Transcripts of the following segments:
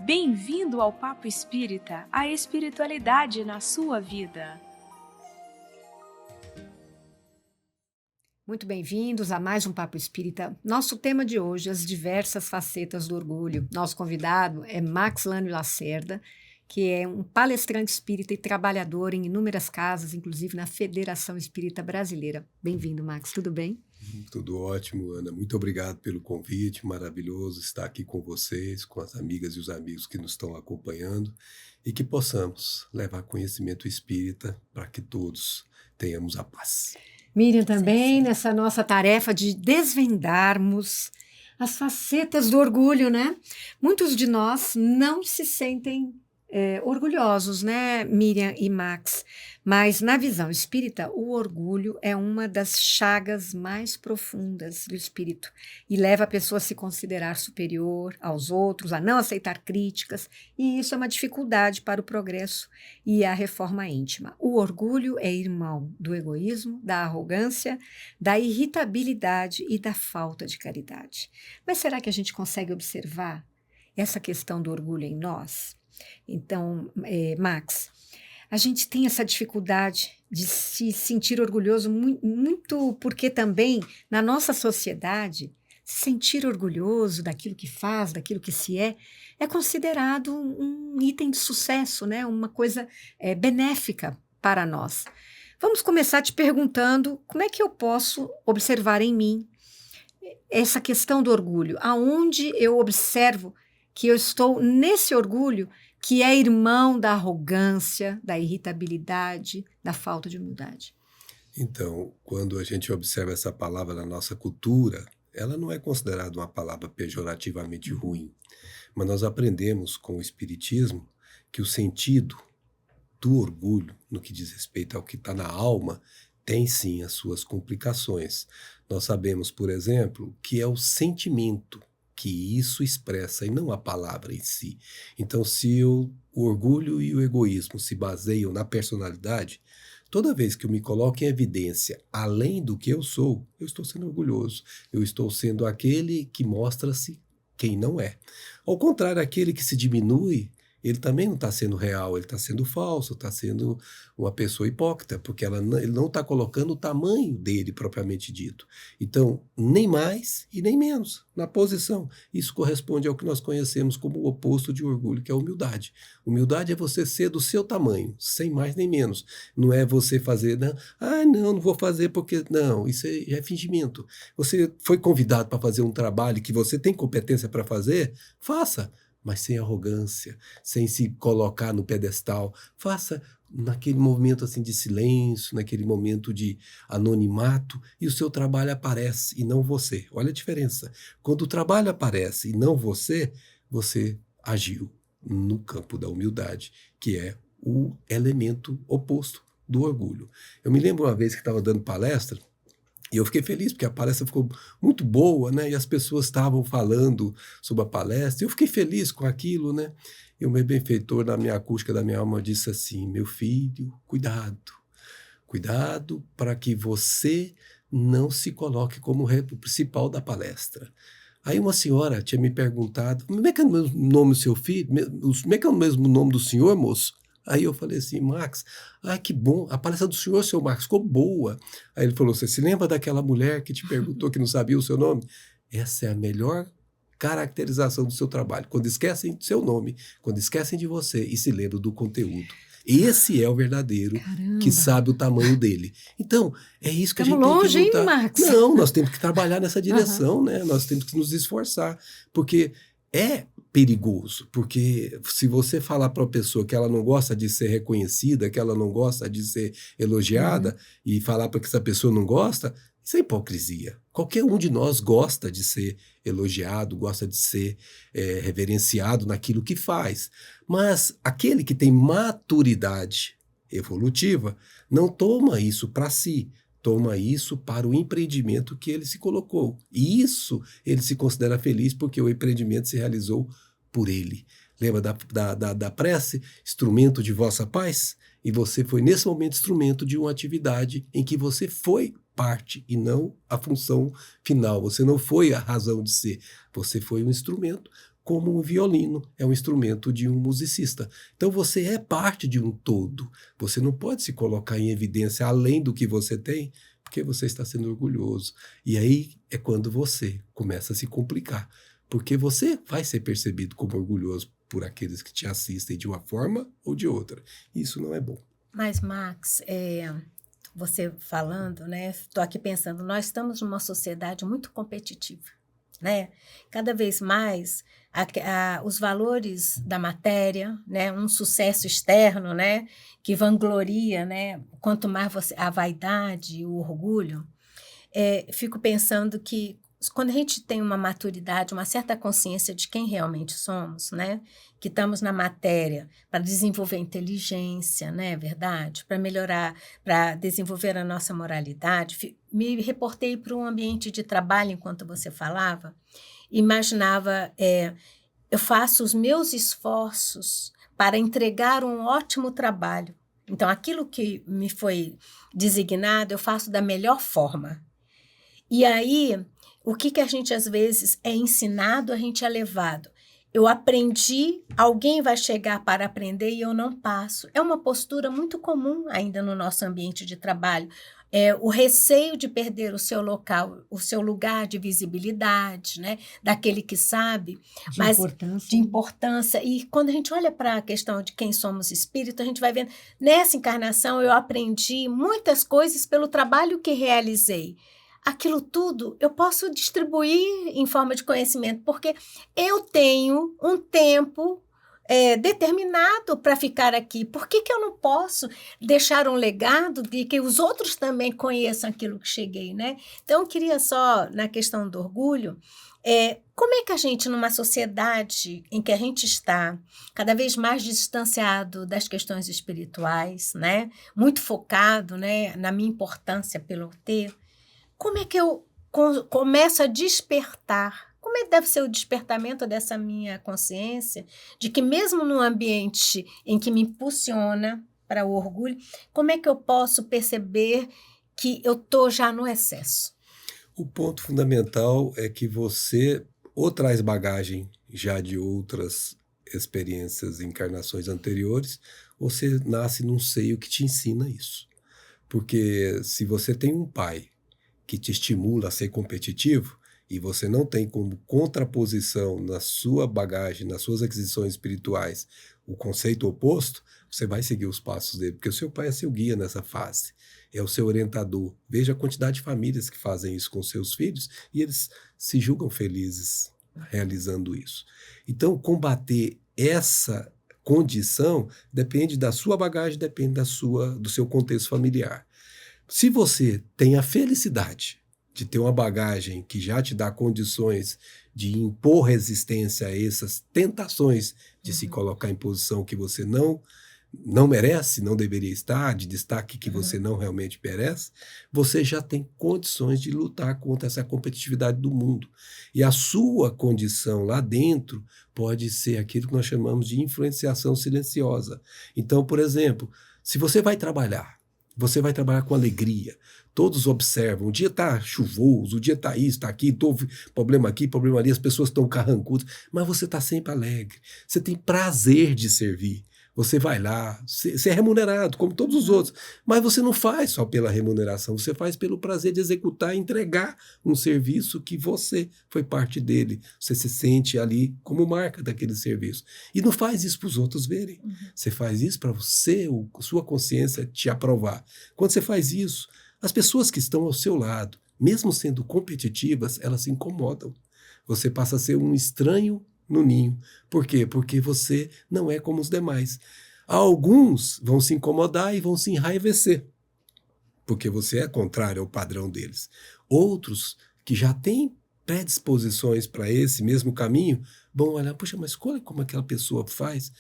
Bem-vindo ao Papo Espírita, a espiritualidade na sua vida. Muito bem-vindos a mais um Papo Espírita. Nosso tema de hoje, as diversas facetas do orgulho. Nosso convidado é Max Lânio Lacerda, que é um palestrante espírita e trabalhador em inúmeras casas, inclusive na Federação Espírita Brasileira. Bem-vindo, Max. Tudo bem? Tudo ótimo, Ana. Muito obrigado pelo convite. Maravilhoso estar aqui com vocês, com as amigas e os amigos que nos estão acompanhando e que possamos levar conhecimento espírita para que todos tenhamos a paz. Miriam também, nessa nossa tarefa de desvendarmos as facetas do orgulho, né? Muitos de nós não se sentem orgulhosos, né, Miriam e Max? Mas na visão espírita, o orgulho é uma das chagas mais profundas do espírito e leva a pessoa a se considerar superior aos outros, a não aceitar críticas, e isso é uma dificuldade para o progresso e a reforma íntima. O orgulho é irmão do egoísmo, da arrogância, da irritabilidade e da falta de caridade. Mas será que a gente consegue observar essa questão do orgulho em nós? Então, Max, a gente tem essa dificuldade de se sentir orgulhoso muito porque também, na nossa sociedade, se sentir orgulhoso daquilo que faz, daquilo que se é considerado um item de sucesso, né? Uma coisa benéfica para nós. Vamos começar te perguntando como é que eu posso observar em mim essa questão do orgulho, aonde eu observo que eu estou nesse orgulho que é irmão da arrogância, da irritabilidade, da falta de humildade. Então, quando a gente observa essa palavra na nossa cultura, ela não é considerada uma palavra pejorativamente ruim, mas nós aprendemos com o Espiritismo que o sentido do orgulho, no que diz respeito ao que está na alma, tem sim as suas complicações. Nós sabemos, por exemplo, que é o sentimento que isso expressa e não a palavra em si. Então, se o orgulho e o egoísmo se baseiam na personalidade, toda vez que eu me coloco em evidência além do que eu sou, eu estou sendo orgulhoso. Eu estou sendo aquele que mostra-se quem não é. Ao contrário, aquele que se diminui, ele também não está sendo real, ele está sendo falso, está sendo uma pessoa hipócrita, porque ele não está colocando o tamanho dele propriamente dito. Então, nem mais e nem menos na posição. Isso corresponde ao que nós conhecemos como o oposto de orgulho, que é a humildade. Humildade é você ser do seu tamanho, sem mais nem menos. Não é você fazer, não vou fazer porque... Não, isso é fingimento. Você foi convidado para fazer um trabalho que você tem competência para fazer, faça. Mas sem arrogância, sem se colocar no pedestal. Faça naquele momento assim de silêncio, naquele momento de anonimato, e o seu trabalho aparece e não você. Olha a diferença. Quando o trabalho aparece e não você, você agiu no campo da humildade, que é o elemento oposto do orgulho. Eu me lembro uma vez que estava dando palestra, e eu fiquei feliz, porque a palestra ficou muito boa, né? E as pessoas estavam falando sobre a palestra, e eu fiquei feliz com aquilo, né? E o meu benfeitor, na minha acústica da minha alma, disse assim: meu filho, cuidado para que você não se coloque como o principal da palestra. Aí uma senhora tinha me perguntado: como é que é o mesmo nome do seu filho? Como é que é o mesmo nome do senhor, moço? Aí eu falei assim: Max, que bom, a palestra do senhor, seu Max, ficou boa. Aí ele falou: você se lembra daquela mulher que te perguntou que não sabia o seu nome? Essa é a melhor caracterização do seu trabalho, quando esquecem do seu nome, quando esquecem de você e se lembram do conteúdo. Esse é o verdadeiro. Caramba. Que sabe o tamanho dele. Então, é isso que Estamos a gente longe, tem que lutar. Hein, Max? Não, nós temos que trabalhar nessa direção, né? Nós temos que nos esforçar, porque é perigoso, porque se você falar para uma pessoa que ela não gosta de ser reconhecida, que ela não gosta de ser elogiada, e falar para que essa pessoa não gosta, isso é hipocrisia. Qualquer um de nós gosta de ser elogiado, gosta de ser reverenciado naquilo que faz. Mas aquele que tem maturidade evolutiva não toma isso para si, toma isso para o empreendimento que ele se colocou. E isso ele se considera feliz porque o empreendimento se realizou por ele. Lembra da prece? Instrumento de vossa paz? E você foi nesse momento instrumento de uma atividade em que você foi parte e não a função final. Você não foi a razão de ser. Você foi um instrumento como um violino é um instrumento de um musicista. Então você é parte de um todo. Você não pode se colocar em evidência além do que você tem, porque você está sendo orgulhoso. E aí é quando você começa a se complicar, porque você vai ser percebido como orgulhoso por aqueles que te assistem de uma forma ou de outra. Isso não é bom. Mas, Max, você falando, né? Estou aqui pensando, nós estamos numa sociedade muito competitiva, né? Cada vez mais os valores da matéria, né? Um sucesso externo, né? Que vangloria, né? Quanto mais a vaidade, o orgulho, fico pensando que quando a gente tem uma maturidade, uma certa consciência de quem realmente somos, né? Que estamos na matéria para desenvolver inteligência, né? Verdade? Para melhorar, para desenvolver a nossa moralidade. Me reportei para um ambiente de trabalho enquanto você falava, imaginava, eu faço os meus esforços para entregar um ótimo trabalho. Então, aquilo que me foi designado, eu faço da melhor forma. E aí, o que a gente, às vezes, é ensinado, a gente é levado. Eu aprendi, alguém vai chegar para aprender e eu não passo. É uma postura muito comum ainda no nosso ambiente de trabalho. O receio de perder o seu local, o seu lugar de visibilidade, né? Daquele que sabe. De importância. E quando a gente olha para a questão de quem somos espírito, a gente vai vendo, nessa encarnação eu aprendi muitas coisas pelo trabalho que realizei. Aquilo tudo eu posso distribuir em forma de conhecimento, porque eu tenho um tempo determinado para ficar aqui. Por que eu não posso deixar um legado de que os outros também conheçam aquilo que cheguei, né? Então, eu queria só, na questão do orgulho, como é que a gente, numa sociedade em que a gente está cada vez mais distanciado das questões espirituais, né? Muito focado, né, na minha importância pelo ter, como é que eu começo a despertar? Como é que deve ser o despertamento dessa minha consciência de que mesmo no ambiente em que me impulsiona para o orgulho, como é que eu posso perceber que eu estou já no excesso? O ponto fundamental é que você ou traz bagagem já de outras experiências, encarnações anteriores, ou você nasce num seio que te ensina isso. Porque se você tem um pai que te estimula a ser competitivo, e você não tem como contraposição na sua bagagem, nas suas aquisições espirituais, o conceito oposto, você vai seguir os passos dele, porque o seu pai é seu guia nessa fase, é o seu orientador. Veja a quantidade de famílias que fazem isso com seus filhos, e eles se julgam felizes realizando isso. Então, combater essa condição depende da sua bagagem, depende do seu contexto familiar. Se você tem a felicidade de ter uma bagagem que já te dá condições de impor resistência a essas tentações de se colocar em posição que você não merece, não deveria estar, de destaque que você não realmente merece, você já tem condições de lutar contra essa competitividade do mundo. E a sua condição lá dentro pode ser aquilo que nós chamamos de influenciação silenciosa. Então, por exemplo, se você vai trabalhar com alegria. Todos observam. O dia está chuvoso, o dia está isso, está aqui, problema aqui, problema ali, as pessoas estão carrancudas, mas você está sempre alegre. Você tem prazer de servir. Você vai lá, você é remunerado, como todos os outros, mas você não faz só pela remuneração, você faz pelo prazer de executar, entregar um serviço que você foi parte dele. Você se sente ali como marca daquele serviço. E não faz isso para os outros verem. Você faz isso para você, sua consciência te aprovar. Quando você faz isso, as pessoas que estão ao seu lado, mesmo sendo competitivas, elas se incomodam. Você passa a ser um estranho no ninho. Por quê? Porque você não é como os demais. Alguns vão se incomodar e vão se enraivecer, porque você é contrário ao padrão deles. Outros, que já têm predisposições para esse mesmo caminho, vão olhar, poxa, mas olha como aquela pessoa faz,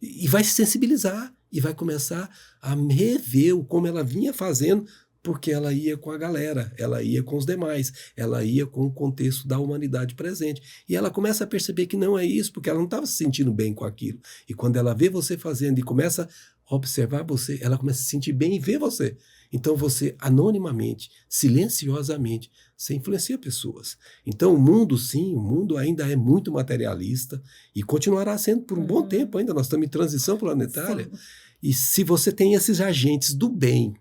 e vai se sensibilizar, e vai começar a rever como ela vinha fazendo, porque ela ia com a galera, ela ia com os demais, ela ia com o contexto da humanidade presente. E ela começa a perceber que não é isso, porque ela não estava se sentindo bem com aquilo. E quando ela vê você fazendo e começa observar você, ela começa a se sentir bem e ver você. Então você, anonimamente, silenciosamente, você influencia pessoas. Então o mundo, sim, o mundo ainda é muito materialista e continuará sendo por um bom tempo ainda. Nós estamos em transição planetária. Sim. E se você tem esses agentes do bem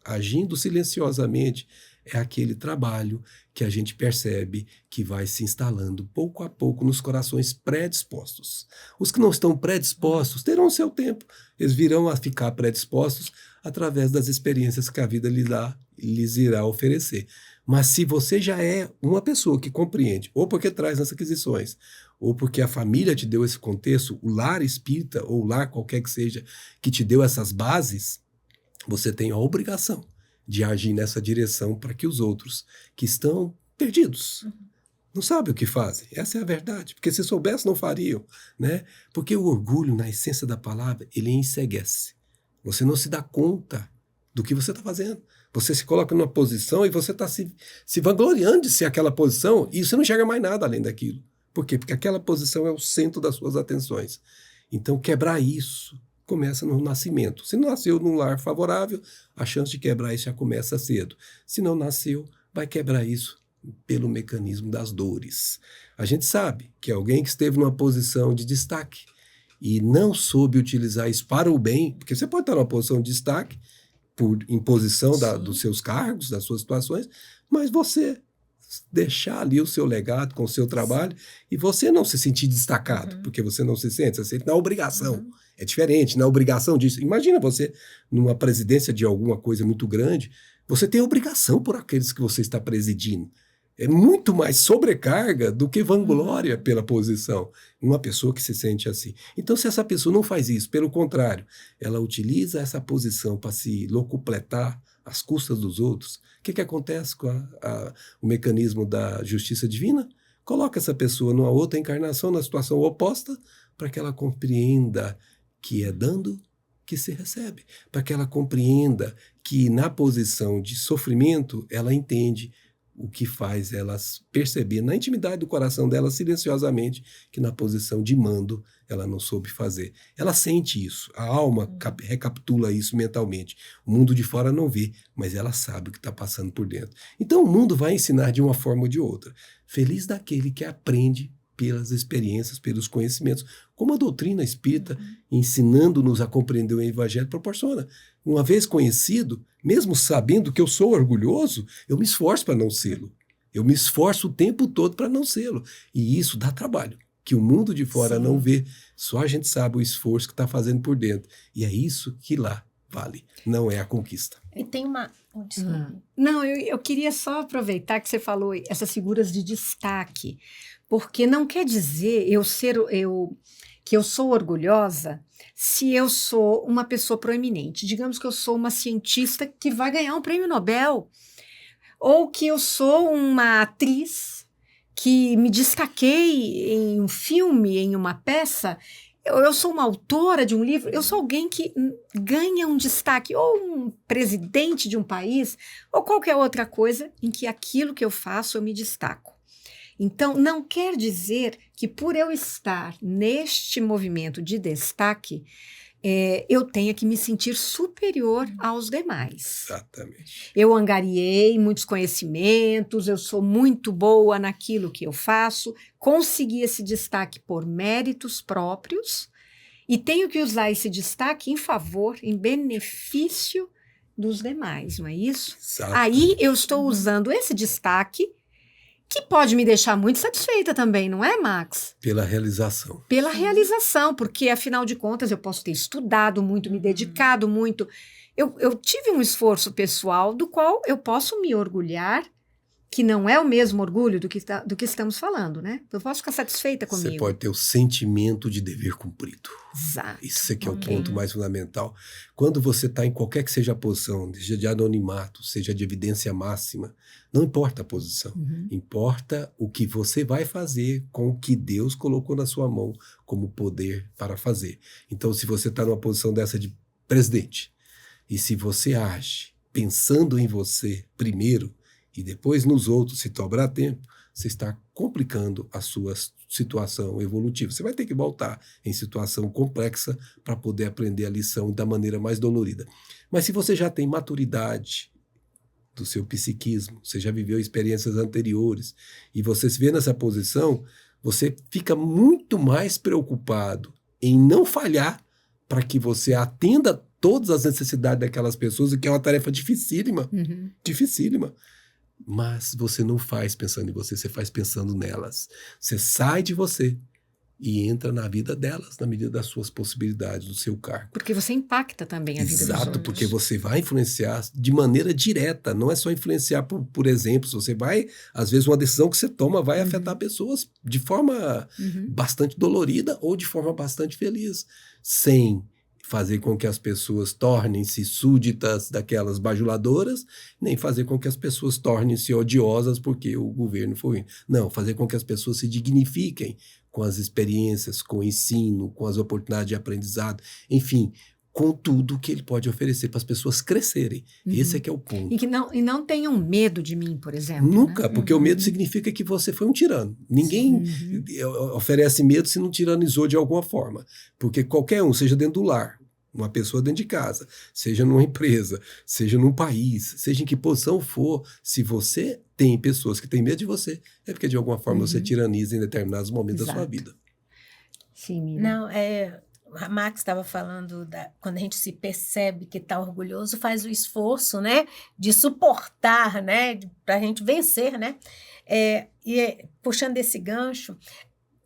agindo silenciosamente, é aquele trabalho que a gente percebe que vai se instalando pouco a pouco nos corações predispostos. Os que não estão predispostos terão o seu tempo. Eles virão a ficar predispostos através das experiências que a vida lhes irá oferecer. Mas se você já é uma pessoa que compreende, ou porque traz as aquisições, ou porque a família te deu esse contexto, o lar espírita, ou o lar qualquer que seja, que te deu essas bases, você tem a obrigação de agir nessa direção para que os outros que estão perdidos não sabem o que fazem. Essa é a verdade. Porque se soubessem, não fariam, né? Porque o orgulho, na essência da palavra, ele enceguece. Você não se dá conta do que você está fazendo. Você se coloca numa posição e você está se vangloriando de ser aquela posição e você não enxerga mais nada além daquilo. Por quê? Porque aquela posição é o centro das suas atenções. Então, quebrar isso começa no nascimento. Se não nasceu num lar favorável, a chance de quebrar isso já começa cedo. Se não nasceu, vai quebrar isso pelo mecanismo das dores. A gente sabe que alguém que esteve numa posição de destaque e não soube utilizar isso para o bem, porque você pode estar numa posição de destaque por imposição dos seus cargos, das suas situações, mas você deixar ali o seu legado com o seu trabalho e você não se sentir destacado, porque você não se sente, você se sente na obrigação. É diferente, na obrigação disso. Imagina você numa presidência de alguma coisa muito grande, você tem obrigação por aqueles que você está presidindo. É muito mais sobrecarga do que vanglória pela posição. Uma pessoa que se sente assim. Então, se essa pessoa não faz isso, pelo contrário, ela utiliza essa posição para se locupletar às custas dos outros, o que acontece com o mecanismo da justiça divina? Coloca essa pessoa numa outra encarnação, na situação oposta, para que ela compreenda que é dando que se recebe, para que ela compreenda que na posição de sofrimento ela entende o que faz ela perceber na intimidade do coração dela silenciosamente que na posição de mando ela não soube fazer. Ela sente isso, a alma recapitula isso mentalmente. O mundo de fora não vê, mas ela sabe o que está passando por dentro. Então o mundo vai ensinar de uma forma ou de outra. Feliz daquele que aprende pelas experiências, pelos conhecimentos, como a doutrina espírita, ensinando-nos a compreender o Evangelho, proporciona. Uma vez conhecido, mesmo sabendo que eu sou orgulhoso, eu me esforço para não sê-lo. Eu me esforço o tempo todo para não sê-lo. E isso dá trabalho, que o mundo de fora não vê. Só a gente sabe o esforço que está fazendo por dentro. E é isso que lá vale, não é a conquista. E tem uma... Não, eu queria só aproveitar que você falou essas figuras de destaque, porque não quer dizer que eu sou orgulhosa se eu sou uma pessoa proeminente. Digamos que eu sou uma cientista que vai ganhar um prêmio Nobel, ou que eu sou uma atriz que me destaquei em um filme, em uma peça. Eu sou uma autora de um livro, eu sou alguém que ganha um destaque, ou um presidente de um país, ou qualquer outra coisa em que aquilo que eu faço eu me destaco. Então, não quer dizer que por eu estar neste movimento de destaque, eu tenha que me sentir superior aos demais. Exatamente. Eu angariei muitos conhecimentos, eu sou muito boa naquilo que eu faço, consegui esse destaque por méritos próprios e tenho que usar esse destaque em favor, em benefício dos demais, não é isso? Exato. Aí eu estou usando esse destaque que pode me deixar muito satisfeita também, não é, Max? Pela realização. Pela realização, porque, afinal de contas, eu posso ter estudado muito, me dedicado muito. Eu tive um esforço pessoal do qual eu posso me orgulhar, que não é o mesmo orgulho do que estamos falando, né? Eu posso ficar satisfeita comigo. Você pode ter o sentimento de dever cumprido. Exato. Isso aqui é o ponto mais fundamental. Quando você está em qualquer que seja a posição, seja de anonimato, seja de evidência máxima, não importa a posição. Importa o que você vai fazer com o que Deus colocou na sua mão como poder para fazer. Então, se você está numa posição dessa de presidente, e se você age pensando em você primeiro, e depois nos outros, se sobrar tempo, você está complicando as suas situação evolutiva. Você vai ter que voltar em situação complexa para poder aprender a lição da maneira mais dolorida. Mas se você já tem maturidade do seu psiquismo, você já viveu experiências anteriores e você se vê nessa posição, você fica muito mais preocupado em não falhar para que você atenda todas as necessidades daquelas pessoas, o que é uma tarefa dificílima, dificílima. Mas você não faz pensando em você, você faz pensando nelas. Você sai de você e entra na vida delas, na medida das suas possibilidades, do seu cargo. Porque você impacta também a vida dos Exato, outros. porque você vai influenciar de maneira direta, não é só influenciar por exemplos, você vai, às vezes uma decisão que você toma vai afetar pessoas de forma bastante dolorida ou de forma bastante feliz, sem fazer com que as pessoas tornem-se súditas daquelas bajuladoras, nem fazer com que as pessoas tornem-se odiosas porque o governo foi ruim. Não, fazer com que as pessoas se dignifiquem com as experiências, com o ensino, com as oportunidades de aprendizado, enfim, com tudo que ele pode oferecer para as pessoas crescerem. Esse é que é o ponto. E não tenham medo de mim, por exemplo. Nunca, né? porque o medo significa que você foi um tirano. Ninguém oferece medo se não tiranizou de alguma forma. Porque qualquer um, seja dentro do lar, uma pessoa dentro de casa, seja numa empresa, seja num país, seja em que posição for, se você tem pessoas que têm medo de você, é porque de alguma forma você tiraniza em determinados momentos da sua vida. Sim, Miriam. Não, a Max estava falando quando a gente se percebe que está orgulhoso, faz o esforço, né, de suportar, né, para a gente vencer, né? Puxando esse gancho,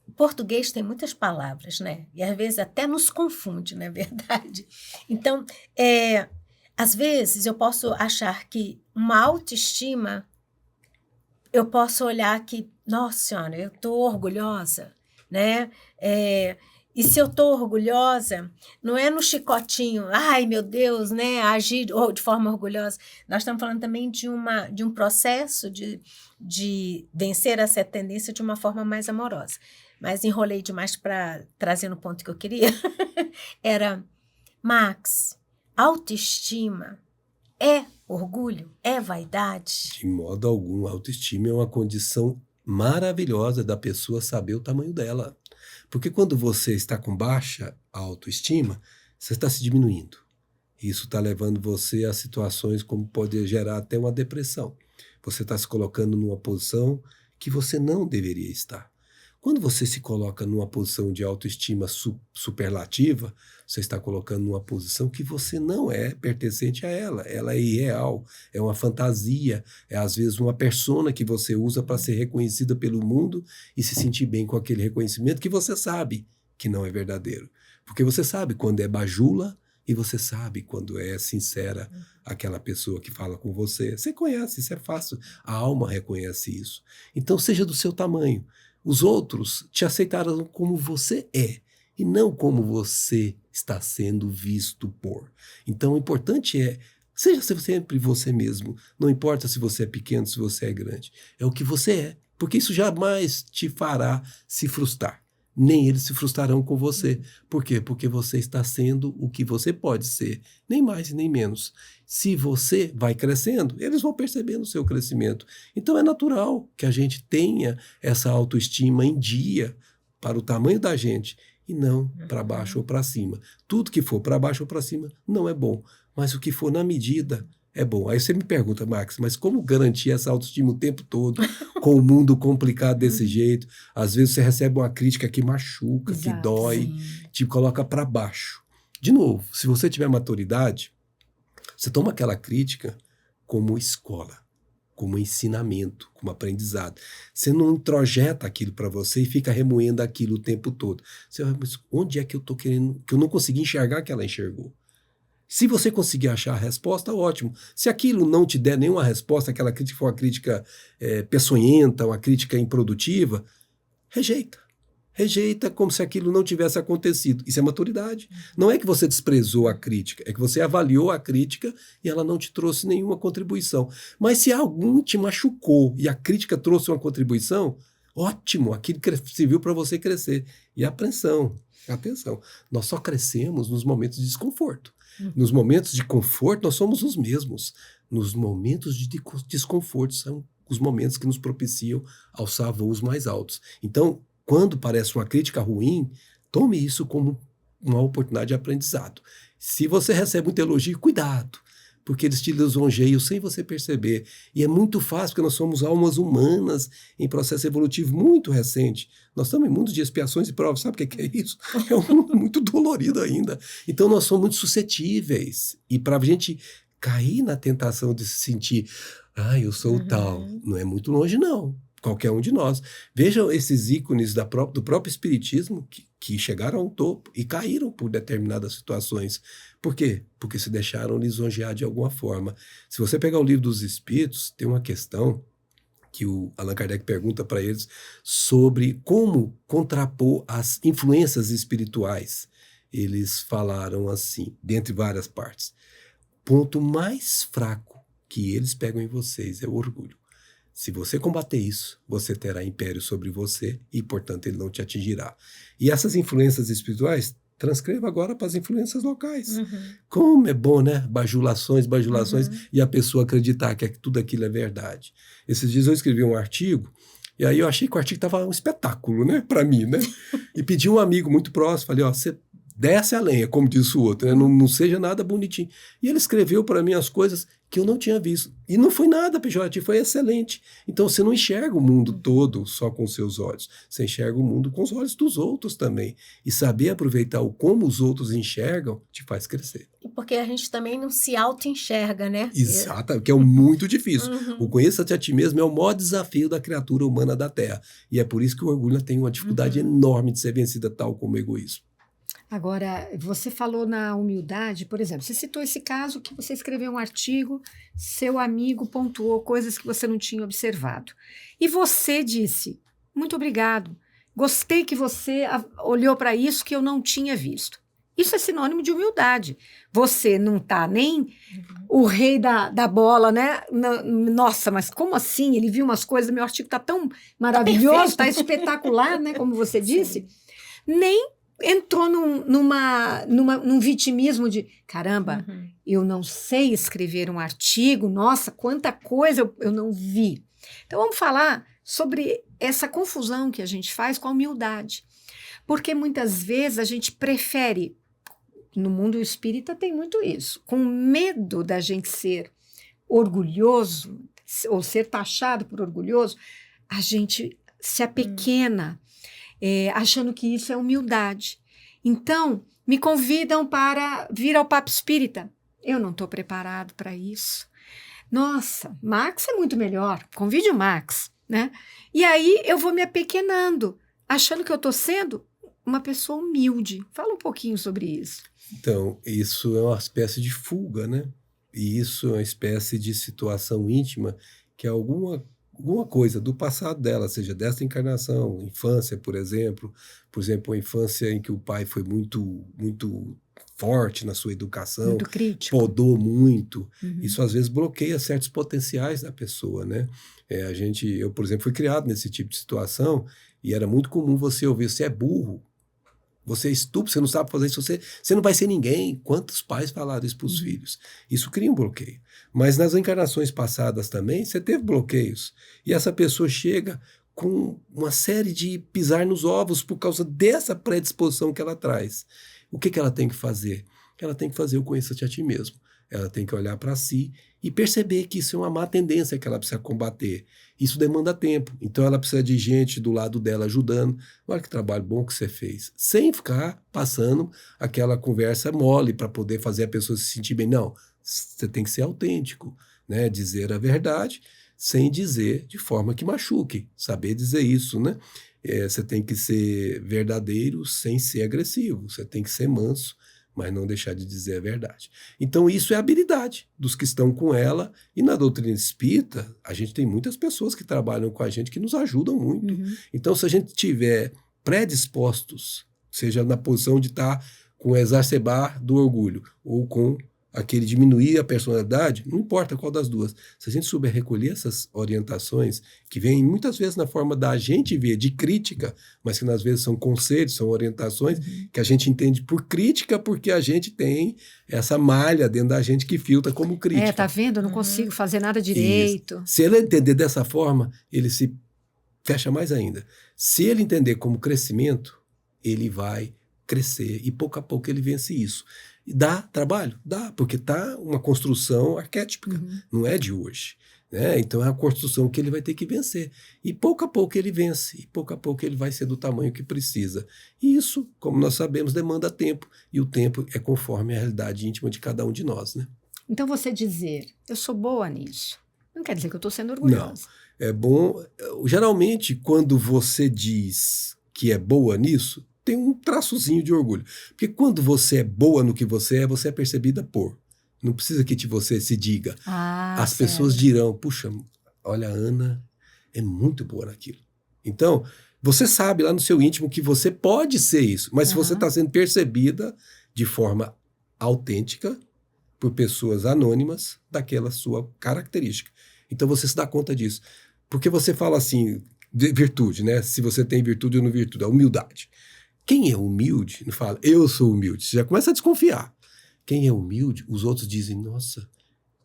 o português tem muitas palavras, né? E às vezes até nos confunde, não é verdade? Então, às vezes eu posso achar que uma autoestima, eu posso olhar que, nossa senhora, eu estou orgulhosa, né? E se eu estou orgulhosa, não é no chicotinho, ai meu Deus, né? Agir de forma orgulhosa. Nós estamos falando também de um processo de vencer essa tendência de uma forma mais amorosa. Mas enrolei demais para trazer no ponto que eu queria. Era, Max, autoestima é orgulho? É vaidade? De modo algum, a autoestima é uma condição maravilhosa da pessoa saber o tamanho dela. Porque quando você está com baixa autoestima, você está se diminuindo. Isso está levando você a situações como pode gerar até uma depressão. Você está se colocando numa posição que você não deveria estar. Quando você se coloca numa posição de autoestima superlativa, você está colocando numa posição que você não é pertencente a ela. Ela é irreal, é uma fantasia, é às vezes uma persona que você usa para ser reconhecida pelo mundo e se sentir bem com aquele reconhecimento que você sabe que não é verdadeiro. Porque você sabe quando é bajula e você sabe quando é sincera aquela pessoa que fala com você. Você conhece, isso é fácil. A alma reconhece isso. Então seja do seu tamanho. Os outros te aceitaram como você é e não como você está sendo visto por. Então, o importante seja sempre você mesmo. Não importa se você é pequeno, se você é grande. É o que você é, porque isso jamais te fará se frustrar. Nem eles se frustrarão com você. Por quê? Porque você está sendo o que você pode ser, nem mais e nem menos. Se você vai crescendo, eles vão percebendo o seu crescimento. Então é natural que a gente tenha essa autoestima em dia para o tamanho da gente e não para baixo ou para cima. Tudo que for para baixo ou para cima não é bom, mas o que for na medida é bom. Aí você me pergunta, Max, mas como garantir essa autoestima o tempo todo, com o mundo complicado desse jeito? Às vezes você recebe uma crítica que machuca, que dói, te coloca para baixo. De novo, se você tiver maturidade, você toma aquela crítica como escola, como ensinamento, como aprendizado. Você não introjeta aquilo para você e fica remoendo aquilo o tempo todo. Você vai, mas onde é que eu estou querendo, que eu não consegui enxergar que ela enxergou? Se você conseguir achar a resposta, ótimo. Se aquilo não te der nenhuma resposta, aquela crítica for uma crítica peçonhenta, uma crítica improdutiva, rejeita. Rejeita como se aquilo não tivesse acontecido. Isso é maturidade. Não é que você desprezou a crítica, é que você avaliou a crítica e ela não te trouxe nenhuma contribuição. Mas se algum te machucou e a crítica trouxe uma contribuição, ótimo, aquilo serviu para você crescer. E atenção, nós só crescemos nos momentos de desconforto. Nos momentos de conforto, nós somos os mesmos. Nos momentos de desconforto, são os momentos que nos propiciam alçar voos mais altos. Então, quando parece uma crítica ruim, tome isso como uma oportunidade de aprendizado. Se você recebe muito elogio, cuidado, porque eles te lisonjeiam sem você perceber. E é muito fácil, porque nós somos almas humanas em processo evolutivo muito recente. Nós estamos em mundo de expiações e provas. Sabe o que é isso? É um mundo muito dolorido ainda. Então nós somos muito suscetíveis. E para a gente cair na tentação de se sentir, eu sou o tal, não é muito longe não. Qualquer um de nós. Vejam esses ícones do próprio espiritismo que chegaram ao topo e caíram por determinadas situações. Por quê? Porque se deixaram lisonjear de alguma forma. Se você pegar o Livro dos Espíritos, tem uma questão que o Allan Kardec pergunta para eles sobre como contrapor as influências espirituais. Eles falaram assim, dentre várias partes, o ponto mais fraco que eles pegam em vocês é o orgulho. Se você combater isso, você terá império sobre você e, portanto, ele não te atingirá. E essas influências espirituais, transcreva agora para as influências locais. Como é bom, né? Bajulações, e a pessoa acreditar que tudo aquilo é verdade. Esses dias eu escrevi um artigo, e aí eu achei que o artigo estava um espetáculo, né? Para mim, né? E pedi um amigo muito próximo, falei, você desce a lenha, como disse o outro, né? Não seja nada bonitinho. E ele escreveu para mim as coisas que eu não tinha visto. E não foi nada pejorativo, foi excelente. Então você não enxerga o mundo todo só com os seus olhos. Você enxerga o mundo com os olhos dos outros também. E saber aproveitar o como os outros enxergam te faz crescer. Porque a gente também não se auto-enxerga, né? Exato, que é muito difícil. O conheça-te a ti mesmo é o maior desafio da criatura humana da Terra. E é por isso que o orgulho tem uma dificuldade enorme de ser vencida, tal como o egoísmo. Agora, você falou na humildade, por exemplo, você citou esse caso que você escreveu um artigo, seu amigo pontuou coisas que você não tinha observado. E você disse, muito obrigado, gostei que você olhou para isso que eu não tinha visto. Isso é sinônimo de humildade. Você não está nem o rei da bola, né? Nossa, mas como assim? Ele viu umas coisas, meu artigo está tão maravilhoso, está espetacular, né? Como você disse. Nem entrou num vitimismo de, caramba, eu não sei escrever um artigo, nossa, quanta coisa eu não vi. Então vamos falar sobre essa confusão que a gente faz com a humildade. Porque muitas vezes a gente prefere, no mundo espírita tem muito isso, com medo da gente ser orgulhoso, ou ser taxado por orgulhoso, a gente se apequena, achando que isso é humildade. Então, me convidam para vir ao Papo Espírita. Eu não estou preparado para isso. Nossa, Max é muito melhor. Convide o Max, né? E aí eu vou me apequenando, achando que eu estou sendo uma pessoa humilde. Fala um pouquinho sobre isso. Então, isso é uma espécie de fuga, né? E isso é uma espécie de situação íntima que é alguma coisa do passado dela, seja desta encarnação, infância, por exemplo, a infância em que o pai foi muito, muito forte na sua educação, muito crítico, podou muito, isso às vezes bloqueia certos potenciais da pessoa, né? Eu, por exemplo, fui criado nesse tipo de situação e era muito comum você ouvir, você é burro, você é estúpido, você não sabe fazer isso, você não vai ser ninguém. Quantos pais falaram isso para os filhos? Isso cria um bloqueio. Mas nas encarnações passadas também, você teve bloqueios. E essa pessoa chega com uma série de pisar nos ovos por causa dessa predisposição que ela traz. O que ela tem que fazer? Ela tem que fazer o conheça-te a ti mesmo. Ela tem que olhar para si e perceber que isso é uma má tendência que ela precisa combater. Isso demanda tempo. Então ela precisa de gente do lado dela ajudando. Olha que trabalho bom que você fez. Sem ficar passando aquela conversa mole para poder fazer a pessoa se sentir bem. Não, você tem que ser autêntico, né? Dizer a verdade sem dizer de forma que machuque. Saber dizer isso, né? Você tem que ser verdadeiro sem ser agressivo. Você tem que ser manso, mas não deixar de dizer a verdade. Então isso é a habilidade dos que estão com ela, e na doutrina espírita a gente tem muitas pessoas que trabalham com a gente que nos ajudam muito. Então se a gente tiver predispostos, seja na posição de estar com o exacerbar do orgulho, ou com aquele diminuir a personalidade, não importa qual das duas. Se a gente souber recolher essas orientações, que vêm muitas vezes na forma da gente ver, de crítica, mas que às vezes são conselhos, são orientações, que a gente entende por crítica, porque a gente tem essa malha dentro da gente que filtra como crítica. Tá vendo? Eu não consigo fazer nada direito. Isso. Se ele entender dessa forma, ele se fecha mais ainda. Se ele entender como crescimento, ele vai crescer e pouco a pouco ele vence isso. E dá trabalho? Dá, porque tá uma construção arquétipica, não é de hoje. Né? Então é a construção que ele vai ter que vencer. E pouco a pouco ele vence, e pouco a pouco ele vai ser do tamanho que precisa. E isso, como nós sabemos, demanda tempo, e o tempo é conforme a realidade íntima de cada um de nós. Né? Então você dizer, eu sou boa nisso, não quer dizer que eu estou sendo orgulhosa. É bom, geralmente quando você diz que é boa nisso, tem um traçozinho de orgulho. Porque quando você é boa no que você é percebida por. Não precisa que você se diga. As pessoas dirão, puxa, olha, a Ana é muito boa naquilo. Então, você sabe lá no seu íntimo que você pode ser isso, mas se você está sendo percebida de forma autêntica por pessoas anônimas daquela sua característica. Então, você se dá conta disso. Porque você fala assim, de virtude, né? Se você tem virtude ou não virtude, a humildade. Quem é humilde, não fala, eu sou humilde. Você já começa a desconfiar. Quem é humilde, os outros dizem, nossa,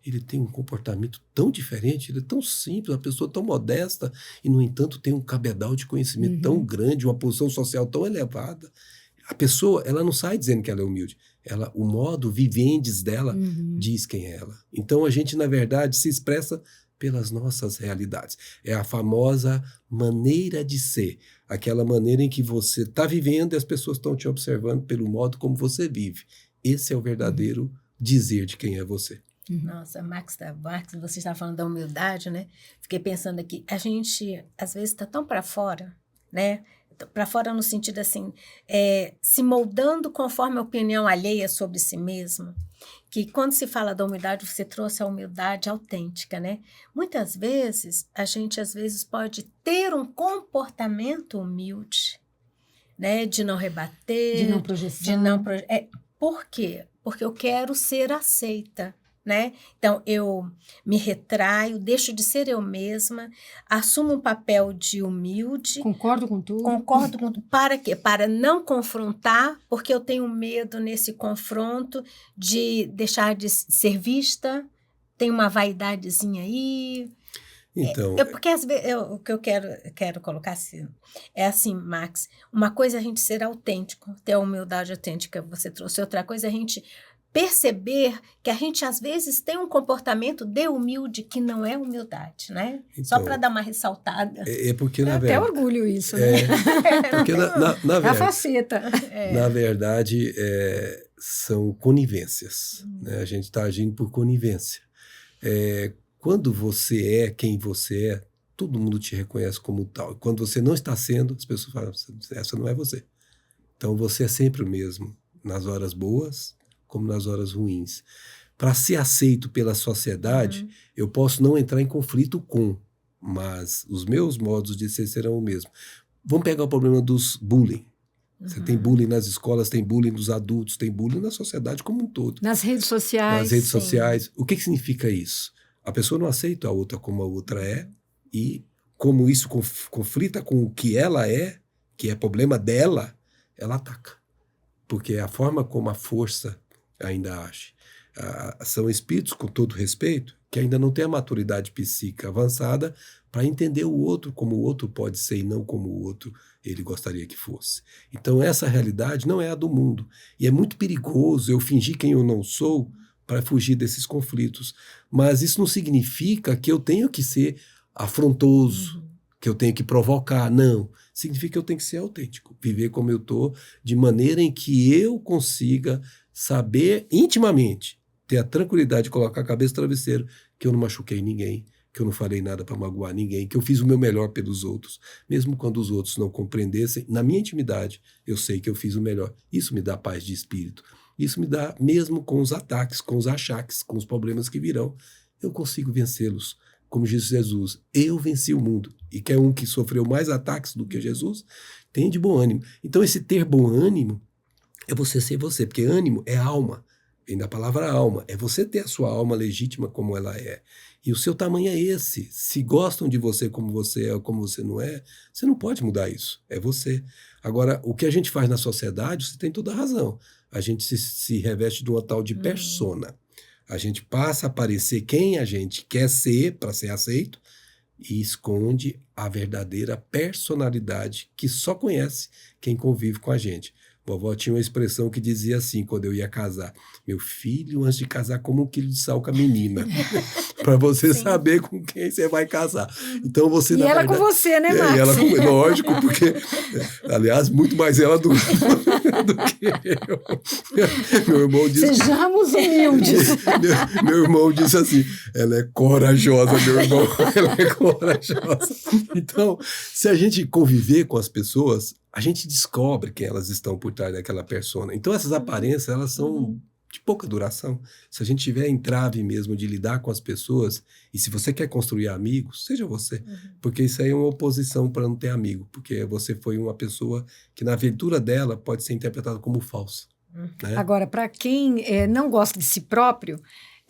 ele tem um comportamento tão diferente, ele é tão simples, uma pessoa tão modesta, e, no entanto, tem um cabedal de conhecimento tão grande, uma posição social tão elevada. A pessoa, ela não sai dizendo que ela é humilde. O modo vivendes dela diz quem é ela. Então, a gente, na verdade, se expressa pelas nossas realidades. É a famosa maneira de ser. Aquela maneira em que você está vivendo e as pessoas estão te observando pelo modo como você vive. Esse é o verdadeiro dizer de quem é você. Nossa, Max, você estava falando da humildade, né? Fiquei pensando aqui, a gente, às vezes, está tão para fora, né? Para fora no sentido assim, se moldando conforme a opinião alheia sobre si mesmo, que quando se fala da humildade, você trouxe a humildade autêntica, né? Muitas vezes, a gente às vezes pode ter um comportamento humilde, né? De não rebater, De não projeção. Por quê? Porque eu quero ser aceita, né? Então, eu me retraio, deixo de ser eu mesma, assumo um papel de humilde. Concordo com tudo. Para quê? Para não confrontar, porque eu tenho medo nesse confronto de deixar de ser vista, tem uma vaidadezinha aí. Então, Porque às vezes, o que eu quero colocar assim, é assim, Max, uma coisa é a gente ser autêntico, ter a humildade autêntica que você trouxe, outra coisa é a gente perceber que a gente às vezes tem um comportamento de humilde que não é humildade, né? Então, só para dar uma ressaltada. Porque, na até verdade... orgulho isso, né? Porque, É a faceta. Na verdade, são conivências. Né? A gente está agindo por conivência. Quando você é quem você é, todo mundo te reconhece como tal. Quando você não está sendo, as pessoas falam, essa não é você. Então, você é sempre o mesmo, nas horas boas como nas horas ruins. Para ser aceito pela sociedade, eu posso não entrar em conflito com, mas os meus modos de ser serão o mesmo. Vamos pegar o problema dos bullying. Você tem bullying nas escolas, tem bullying dos adultos, tem bullying na sociedade como um todo. Nas redes sociais. Nas redes sociais. O que significa isso? A pessoa não aceita a outra como a outra é, e como isso conflita com o que ela é, que é problema dela, ela ataca. Porque é a forma como a força ainda age. São espíritos, com todo respeito, que ainda não têm a maturidade psíquica avançada para entender o outro como o outro pode ser e não como o outro ele gostaria que fosse. Então essa realidade não é a do mundo. E é muito perigoso eu fingir quem eu não sou para fugir desses conflitos. Mas isso não significa que eu tenho que ser afrontoso, que eu tenho que provocar. Não. Significa que eu tenho que ser autêntico, viver como eu estou, de maneira em que eu consiga saber intimamente, ter a tranquilidade de colocar a cabeça no travesseiro, que eu não machuquei ninguém, que eu não falei nada para magoar ninguém, que eu fiz o meu melhor pelos outros, mesmo quando os outros não compreendessem, na minha intimidade, eu sei que eu fiz o melhor. Isso me dá paz de espírito. Isso me dá, mesmo com os ataques, com os achaques, com os problemas que virão, eu consigo vencê-los. Como diz Jesus, eu venci o mundo. E quer um que sofreu mais ataques do que Jesus, tem de bom ânimo. Então esse ter bom ânimo é você ser você, porque ânimo é alma. Vem da palavra alma. É você ter a sua alma legítima como ela é. E o seu tamanho é esse. Se gostam de você como você é ou como você não é, você não pode mudar isso. É você. Agora, o que a gente faz na sociedade, você tem toda a razão. A gente se reveste de uma tal de persona. A gente passa a parecer quem a gente quer ser para ser aceito, e esconde a verdadeira personalidade que só conhece quem convive com a gente. Vovó tinha uma expressão que dizia assim, quando eu ia casar: meu filho, antes de casar, como 1 quilo de sal com a menina. Para você Sim. saber com quem você vai casar. Então você, E na ela verdade, com você, né, Max? e ela, lógico, porque, aliás, muito mais ela do que eu. Meu irmão disse... Sejamos humildes. Meu irmão disse assim, ela é corajosa, meu irmão, ela é corajosa. Então, se a gente conviver com as pessoas, a gente descobre quem elas estão por trás daquela persona. Então, essas aparências, elas são de pouca duração. Se a gente tiver entrave mesmo de lidar com as pessoas, e se você quer construir amigos, seja você. Porque isso aí é uma oposição para não ter amigo. Porque você foi uma pessoa que, na aventura dela, pode ser interpretada como falsa. Né? Agora, para quem não gosta de si próprio,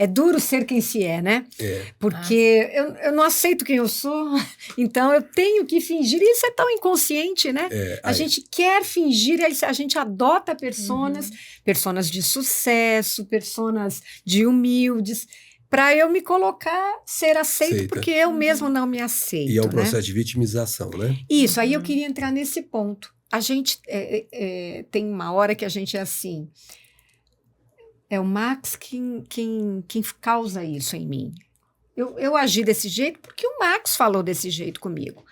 é duro ser quem se é, né? Porque eu não aceito quem eu sou, então eu tenho que fingir. E isso é tão inconsciente, né? A gente quer fingir, aí a gente adota personas de sucesso, personas de humildes, para eu me colocar, ser aceito, porque eu mesmo não me aceito. E é um né? processo de vitimização, né? Isso, aí eu queria entrar nesse ponto. A gente tem uma hora que a gente é assim... É o Max quem causa isso em mim. Eu agi desse jeito porque o Max falou desse jeito comigo.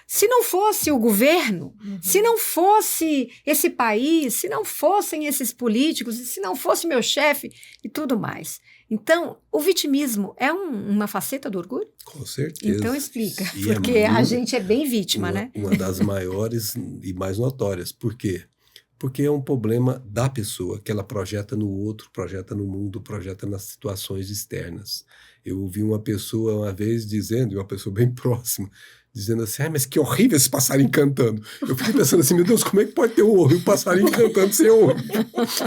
Se não fosse o governo, se não fosse esse país, se não fossem esses políticos, se não fosse meu chefe e tudo mais. Então, o vitimismo é uma faceta do orgulho? Com certeza. Então explica, E porque a gente é bem vítima, né? Uma das maiores e mais notórias. Por quê? Porque é um problema da pessoa, que ela projeta no outro, projeta no mundo, projeta nas situações externas. Eu ouvi uma pessoa uma vez dizendo, uma pessoa bem próxima, dizendo assim, mas que horrível esse passarinho cantando. Eu fiquei pensando assim, meu Deus, como é que pode ter um passarinho cantando sem ouvido?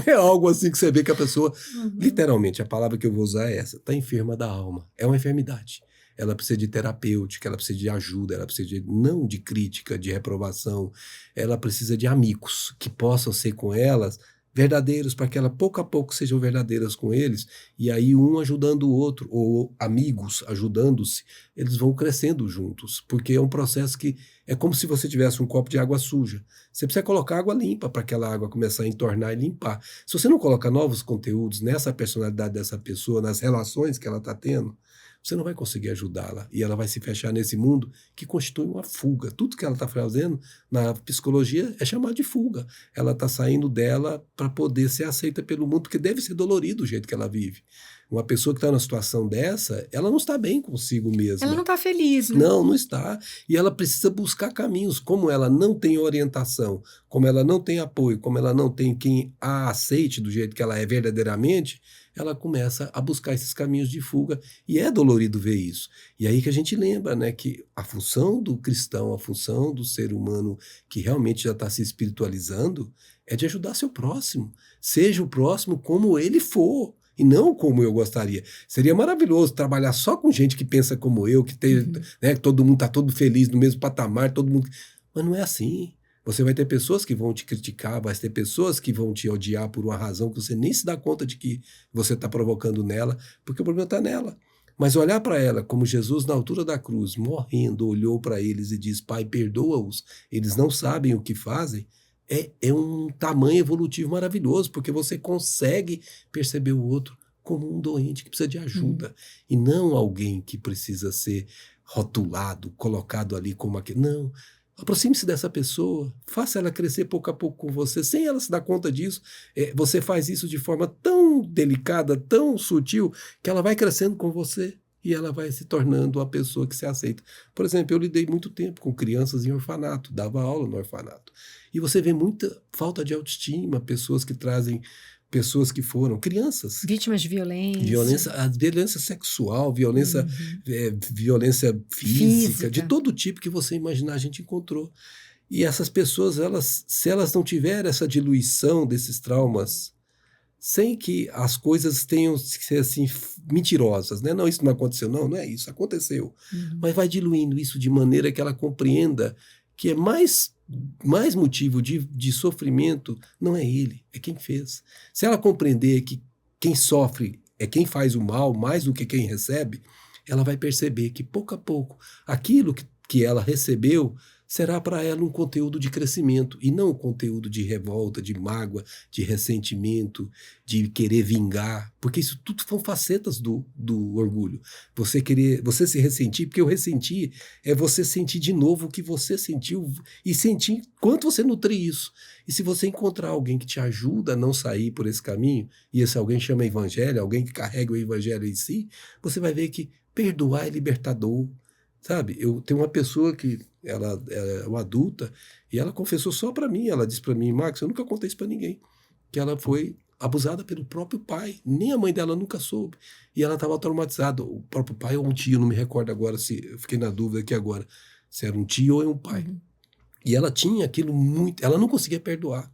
É algo assim que você vê que a pessoa, literalmente, a palavra que eu vou usar é essa, está enferma da alma. É uma enfermidade. Ela precisa de terapêutica, ela precisa de ajuda, ela precisa não de crítica, de reprovação, ela precisa de amigos que possam ser com elas verdadeiros, para que ela pouco a pouco sejam verdadeiras com eles, e aí um ajudando o outro, ou amigos ajudando-se, eles vão crescendo juntos, porque é um processo que é como se você tivesse um copo de água suja. Você precisa colocar água limpa para aquela água começar a entornar e limpar. Se você não colocar novos conteúdos nessa personalidade dessa pessoa, nas relações que ela está tendo, você não vai conseguir ajudá-la e ela vai se fechar nesse mundo que constitui uma fuga. Tudo que ela está fazendo na psicologia é chamado de fuga. Ela está saindo dela para poder ser aceita pelo mundo, porque deve ser dolorido o jeito que ela vive. Uma pessoa que está numa situação dessa, ela não está bem consigo mesma. Ela não está feliz, né? Não está. E ela precisa buscar caminhos. Como ela não tem orientação, como ela não tem apoio, como ela não tem quem a aceite do jeito que ela é verdadeiramente, ela começa a buscar esses caminhos de fuga, e é dolorido ver isso. E aí que a gente lembra, né, que a função do cristão, a função do ser humano que realmente já está se espiritualizando, é de ajudar seu próximo. Seja o próximo como ele for, e não como eu gostaria. Seria maravilhoso trabalhar só com gente que pensa como eu, que tem, né, que todo mundo está todo feliz no mesmo patamar, todo mundo... Mas não é assim. Você vai ter pessoas que vão te criticar, vai ter pessoas que vão te odiar por uma razão que você nem se dá conta de que você está provocando nela, porque o problema está nela. Mas olhar para ela como Jesus na altura da cruz, morrendo, olhou para eles e diz, Pai, perdoa-os, eles não sabem o que fazem, é um tamanho evolutivo maravilhoso, porque você consegue perceber o outro como um doente que precisa de ajuda, e não alguém que precisa ser rotulado, colocado ali como aquele. Não. Aproxime-se dessa pessoa, faça ela crescer pouco a pouco com você, sem ela se dar conta disso. Você faz isso de forma tão delicada, tão sutil, que ela vai crescendo com você e ela vai se tornando uma pessoa que se aceita. Por exemplo, eu lidei muito tempo com crianças em orfanato, dava aula no orfanato. E você vê muita falta de autoestima, pessoas que trazem... pessoas que foram crianças. Vítimas de violência. Violência sexual, violência física, de todo tipo que você imaginar a gente encontrou. E essas pessoas, se elas não tiverem essa diluição desses traumas, sem que as coisas tenham que ser assim mentirosas, né? Não, isso não aconteceu, não é isso, aconteceu. Mas vai diluindo isso de maneira que ela compreenda que é mais motivo de sofrimento não é ele, é quem fez. Se ela compreender que quem sofre é quem faz o mal mais do que quem recebe, ela vai perceber que, pouco a pouco, aquilo que ela recebeu será para ela um conteúdo de crescimento e não um conteúdo de revolta, de mágoa, de ressentimento, de querer vingar, porque isso tudo são facetas do orgulho. Você se ressentir, porque o ressentir é você sentir de novo o que você sentiu e sentir quanto você nutre isso. E se você encontrar alguém que te ajuda a não sair por esse caminho, e esse alguém chama evangelho, alguém que carrega o evangelho em si, você vai ver que perdoar é libertador. Sabe, eu tenho uma pessoa que ela é uma adulta e ela confessou só para mim, ela disse para mim, Max, eu nunca contei isso para ninguém, que ela foi abusada pelo próprio pai, nem a mãe dela nunca soube, e ela estava traumatizada, o próprio pai ou um tio, não me recordo agora, eu fiquei na dúvida aqui agora, se era um tio ou um pai, e ela tinha aquilo muito, ela não conseguia perdoar,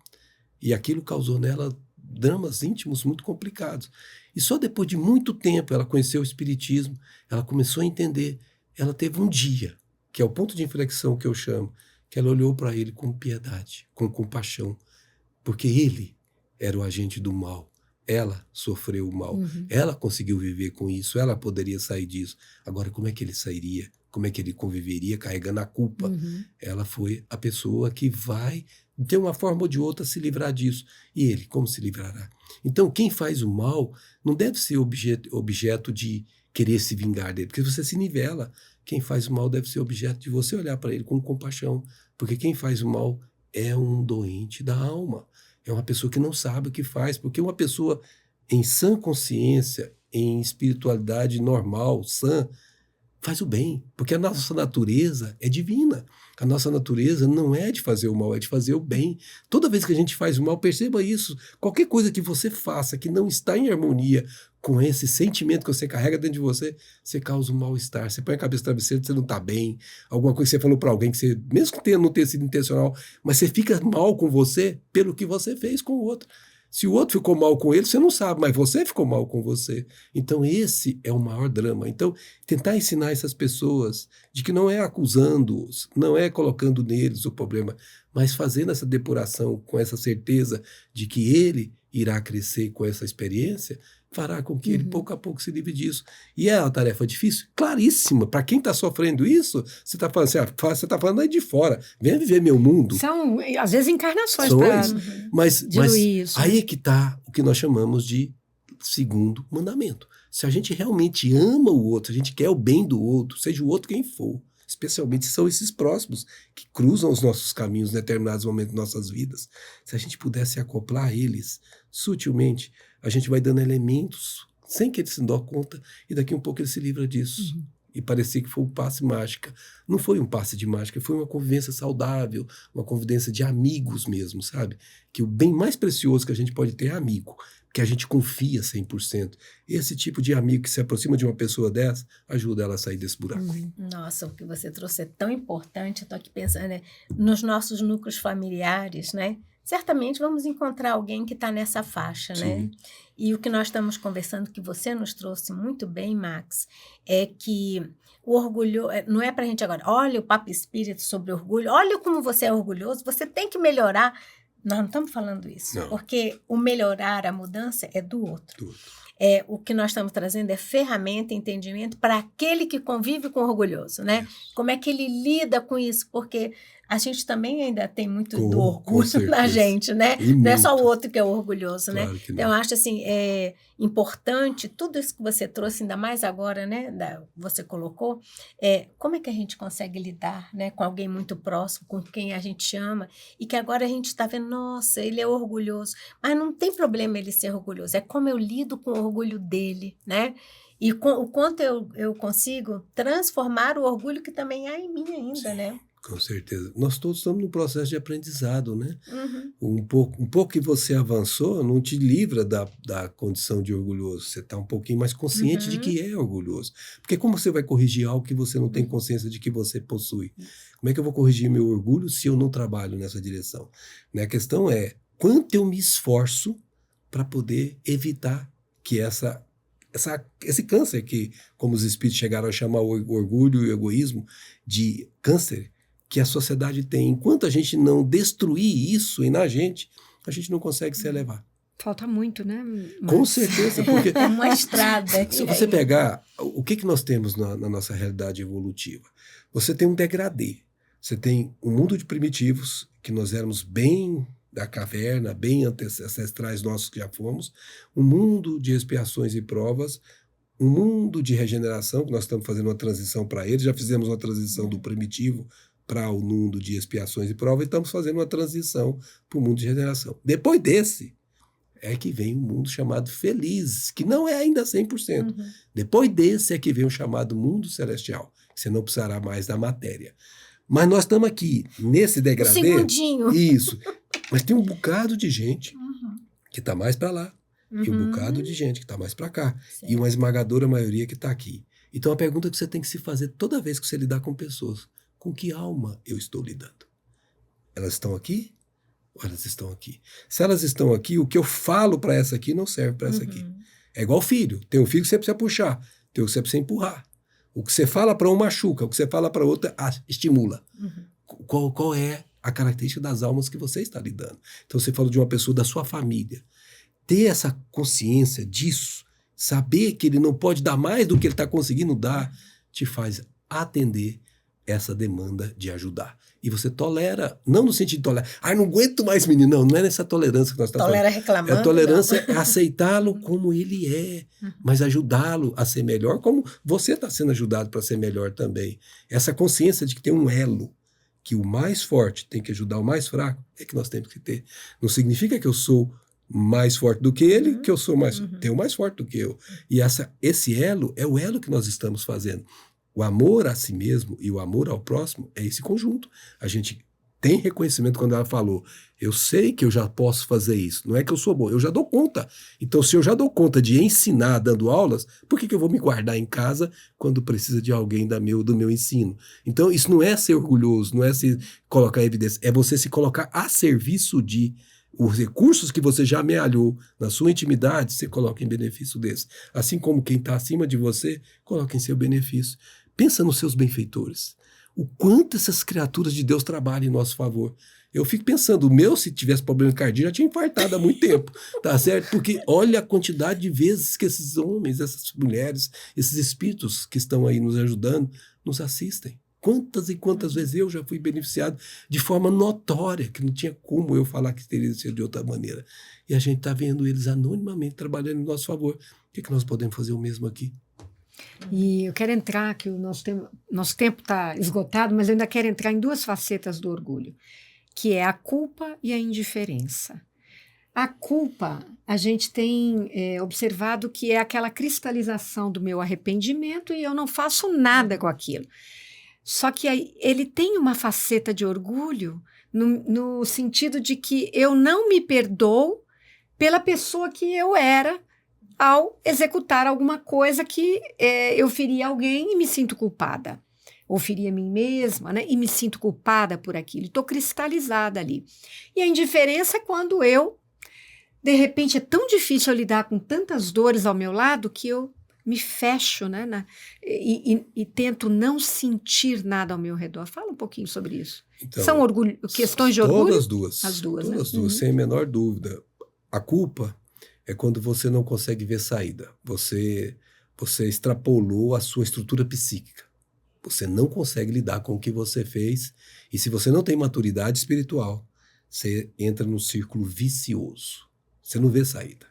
e aquilo causou nela dramas íntimos muito complicados, e só depois de muito tempo ela conheceu o espiritismo, ela começou a entender. Ela teve um dia, que é o ponto de inflexão que eu chamo, que ela olhou para ele com piedade, com compaixão, porque ele era o agente do mal, ela sofreu o mal, ela conseguiu viver com isso, ela poderia sair disso. Agora, como é que ele sairia? Como é que ele conviveria carregando a culpa? Ela foi a pessoa que vai, de uma forma ou de outra, se livrar disso. E ele, como se livrará? Então, quem faz o mal não deve ser objeto de querer se vingar dele, porque você se nivela. Quem faz o mal deve ser objeto de você olhar para ele com compaixão, porque quem faz o mal é um doente da alma, é uma pessoa que não sabe o que faz, porque uma pessoa em sã consciência, em espiritualidade normal, sã, faz o bem, porque a nossa natureza é divina. A nossa natureza não é de fazer o mal, é de fazer o bem. Toda vez que a gente faz o mal, perceba isso. Qualquer coisa que você faça que não está em harmonia com esse sentimento que você carrega dentro de você, você causa um mal-estar. Você põe a cabeça no travesseiro, você não está bem. Alguma coisa que você falou para alguém, que você, mesmo que não tenha sido intencional, mas você fica mal com você pelo que você fez com o outro. Se o outro ficou mal com ele, você não sabe, mas você ficou mal com você. Então esse é o maior drama. Então tentar ensinar essas pessoas de que não é acusando-os, não é colocando neles o problema, mas fazendo essa depuração com essa certeza de que ele irá crescer com essa experiência, fará com que ele pouco a pouco se livre disso. E é uma tarefa difícil? Claríssima. Para quem está sofrendo isso, você está falando assim, você está falando aí de fora. Venha viver meu mundo. São, às vezes, encarnações para mas isso. Aí é que está o que nós chamamos de segundo mandamento. Se a gente realmente ama o outro, se a gente quer o bem do outro, seja o outro quem for, especialmente se são esses próximos que cruzam os nossos caminhos em determinados momentos de nossas vidas, se a gente pudesse acoplar a eles sutilmente, a gente vai dando elementos sem que ele se dê conta e daqui um pouco ele se livra disso. E parecia que foi um passe mágica. Não foi um passe de mágica, foi uma convivência saudável, uma convivência de amigos mesmo, sabe? Que o bem mais precioso que a gente pode ter é amigo, que a gente confia 100%. Esse tipo de amigo que se aproxima de uma pessoa dessa, ajuda ela a sair desse buraco. Nossa, o que você trouxe é tão importante. Estou aqui pensando, né, nos nossos núcleos familiares, né? Certamente vamos encontrar alguém que está nessa faixa, né? E o que nós estamos conversando, que você nos trouxe muito bem, Max, é que o orgulho, não é para a gente agora, olha o papo espírita sobre orgulho, olha como você é orgulhoso, você tem que melhorar. Nós não estamos falando isso, porque o melhorar, a mudança é do outro. O que nós estamos trazendo é ferramenta, entendimento para aquele que convive com o orgulhoso, né? Como é que ele lida com isso? Porque a gente também ainda tem muito do orgulho na gente, né? Não é só o outro que é orgulhoso, claro, né? Então, eu acho assim, é importante, tudo isso que você trouxe, ainda mais agora, né? Você colocou, como é que a gente consegue lidar, né, com alguém muito próximo, com quem a gente ama, e que agora a gente está vendo, nossa, ele é orgulhoso. Mas não tem problema ele ser orgulhoso, é como eu lido com o orgulho dele, né? E o quanto eu consigo transformar o orgulho que também há em mim ainda, né? Com certeza. Nós todos estamos no processo de aprendizado, né? Um pouco que você avançou não te livra da condição de orgulhoso. Você está um pouquinho mais consciente de que é orgulhoso. Porque como você vai corrigir algo que você não tem consciência de que você possui? Como é que eu vou corrigir meu orgulho se eu não trabalho nessa direção? Né? A questão é quanto eu me esforço para poder evitar que esse câncer que, como os espíritos chegaram a chamar o orgulho e o egoísmo de câncer, que a sociedade tem. Enquanto a gente não destruir isso na gente, a gente não consegue se elevar. Falta muito, né? Com certeza, porque É uma estrada. se você pegar o que nós temos na nossa realidade evolutiva, você tem um degradê. Você tem um mundo de primitivos, que nós éramos bem da caverna, bem ancestrais nossos que já fomos, um mundo de expiações e provas, um mundo de regeneração, que nós estamos fazendo uma transição para ele, já fizemos uma transição do primitivo para o mundo de expiações e provas, e estamos fazendo uma transição para o mundo de regeneração. Depois desse, é que vem um mundo chamado feliz, que não é ainda 100%. Depois desse é que vem o chamado mundo celestial, que você não precisará mais da matéria. Mas nós estamos aqui, nesse degradê... segundinho. Isso. Mas tem um bocado de gente que está mais para lá, e um bocado de gente que está mais para cá, e uma esmagadora maioria que está aqui. Então a pergunta que você tem que se fazer toda vez que você lidar com pessoas, com que alma eu estou lidando? Elas estão aqui? Ou elas estão aqui? Se elas estão aqui, o que eu falo para essa aqui não serve para essa aqui. É igual filho. Tem um filho que você precisa puxar, tem um que você precisa empurrar. O que você fala para um machuca, o que você fala para outra estimula. Qual é a característica das almas que você está lidando? Então você falou de uma pessoa da sua família. Ter essa consciência disso, saber que ele não pode dar mais do que ele está conseguindo dar, te faz atender essa demanda de ajudar. E você tolera, não no sentido de tolerar, não aguento mais menino, não é nessa tolerância que nós estamos Tolera falando. reclamando. A tolerância é aceitá-lo como ele é, mas ajudá-lo a ser melhor, como você está sendo ajudado para ser melhor também. Essa consciência de que tem um elo, que o mais forte tem que ajudar o mais fraco, é que nós temos que ter. Não significa que eu sou mais forte do que ele, que eu sou mais, tenho mais forte do que eu. E esse elo é o elo que nós estamos fazendo. O amor a si mesmo e o amor ao próximo é esse conjunto. A gente tem reconhecimento quando ela falou, eu sei que eu já posso fazer isso, não é que eu sou bom, eu já dou conta. Então, se eu já dou conta de ensinar dando aulas, por que eu vou me guardar em casa quando precisa de alguém do meu ensino? Então, isso não é ser orgulhoso, não é se colocar em evidência, é você se colocar a serviço de os recursos que você já amealhou na sua intimidade, você coloca em benefício desse. Assim como quem está acima de você, coloca em seu benefício. Pensa nos seus benfeitores. O quanto essas criaturas de Deus trabalham em nosso favor. Eu fico pensando, se tivesse problema cardíaco, já tinha infartado há muito tempo, tá certo? Porque olha a quantidade de vezes que esses homens, essas mulheres, esses espíritos que estão aí nos ajudando, nos assistem. Quantas e quantas vezes eu já fui beneficiado de forma notória, que não tinha como eu falar que teria sido de outra maneira. E a gente está vendo eles anonimamente trabalhando em nosso favor. O que nós podemos fazer o mesmo aqui? E eu quero entrar, que o nosso tempo está esgotado, mas eu ainda quero entrar em duas facetas do orgulho, que é a culpa e a indiferença. A culpa, a gente tem observado que é aquela cristalização do meu arrependimento e eu não faço nada com aquilo. Só que aí, ele tem uma faceta de orgulho no sentido de que eu não me perdoo pela pessoa que eu era ao executar alguma coisa que eu feri alguém e me sinto culpada. Ou feri a mim mesma, né? E me sinto culpada por aquilo. Estou cristalizada ali. E a indiferença é quando eu, de repente, é tão difícil eu lidar com tantas dores ao meu lado que eu me fecho, né, e tento não sentir nada ao meu redor. Fala um pouquinho sobre isso. Então, são questões de orgulho? Todas as duas. As duas, todas né? as duas, sem a menor dúvida. A culpa é quando você não consegue ver saída. Você extrapolou a sua estrutura psíquica. Você não consegue lidar com o que você fez. E se você não tem maturidade espiritual, você entra num círculo vicioso. Você não vê saída.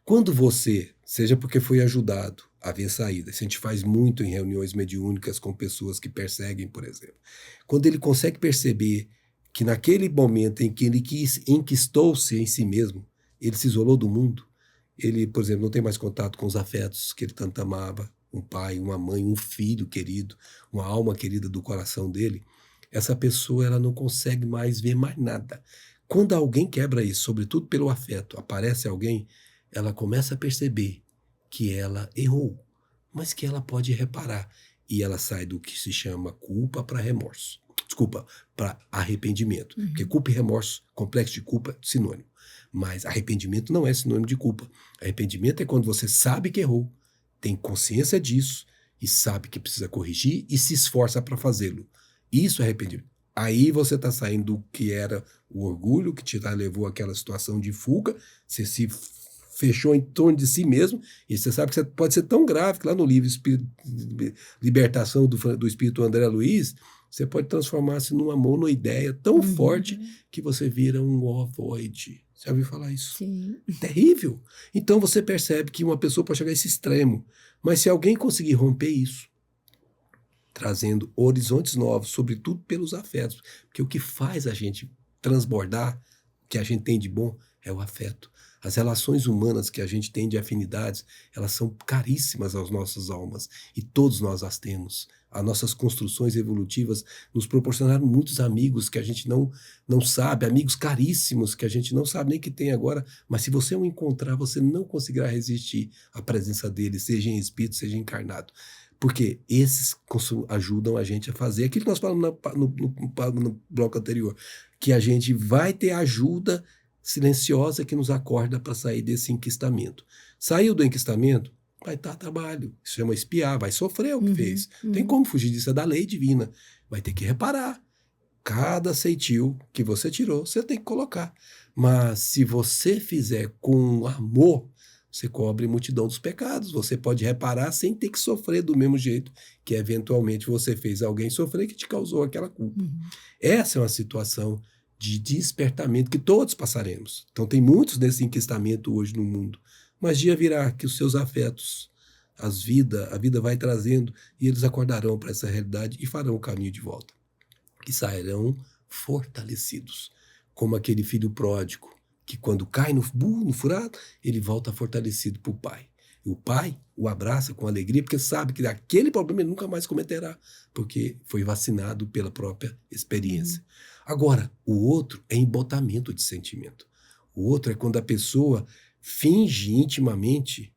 Quando você, seja porque foi ajudado a ver saída, isso a gente faz muito em reuniões mediúnicas com pessoas que perseguem, por exemplo. Quando ele consegue perceber que naquele momento em que ele enquistou-se em si mesmo, ele se isolou do mundo, ele, por exemplo, não tem mais contato com os afetos que ele tanto amava, um pai, uma mãe, um filho querido, uma alma querida do coração dele, essa pessoa ela não consegue mais ver mais nada. Quando alguém quebra isso, sobretudo pelo afeto, aparece alguém, ela começa a perceber que ela errou, mas que ela pode reparar. E ela sai do que se chama culpa para remorso. Desculpa, para arrependimento. Porque culpa e remorso, complexo de culpa, sinônimo. Mas arrependimento não é sinônimo de culpa. Arrependimento é quando você sabe que errou, tem consciência disso e sabe que precisa corrigir e se esforça para fazê-lo. Isso é arrependimento. Aí você está saindo do que era o orgulho, que te levou àquela situação de fuga, você se fechou em torno de si mesmo, e você sabe que você pode ser tão grave que lá no livro Libertação do Espírito André Luiz, você pode transformar-se numa monoideia tão forte que você vira um ovoide. Você já ouviu falar isso? Sim. Terrível. Então você percebe que uma pessoa pode chegar a esse extremo, mas se alguém conseguir romper isso, trazendo horizontes novos, sobretudo pelos afetos, porque o que faz a gente transbordar, o que a gente tem de bom, é o afeto. As relações humanas que a gente tem de afinidades, elas são caríssimas às nossas almas, e todos nós as temos. As nossas construções evolutivas nos proporcionaram muitos amigos que a gente não sabe, amigos caríssimos que a gente não sabe nem que tem agora, mas se você o encontrar, você não conseguirá resistir à presença dele, seja em espírito, seja encarnado. Porque esses ajudam a gente a fazer aquilo que nós falamos no bloco anterior, que a gente vai ter ajuda silenciosa que nos acorda para sair desse enquistamento. Saiu do enquistamento, vai dar trabalho. Isso chama espiar, vai sofrer o que fez. Tem como fugir disso, é da lei divina. Vai ter que reparar. Cada ceitil que você tirou, você tem que colocar. Mas se você fizer com amor, você cobre multidão dos pecados. Você pode reparar sem ter que sofrer do mesmo jeito que eventualmente você fez alguém sofrer que te causou aquela culpa. Essa é uma situação de despertamento que todos passaremos. Então tem muitos desse enquistamento hoje no mundo. Mas dia virá que os seus afetos, a vida vai trazendo e eles acordarão para essa realidade e farão o caminho de volta. E sairão fortalecidos, como aquele filho pródigo, que quando cai no furado, ele volta fortalecido para o pai. E o pai o abraça com alegria, porque sabe que aquele problema ele nunca mais cometerá, porque foi vacinado pela própria experiência. Agora, o outro é embotamento de sentimento. O outro é quando a pessoa finge intimamente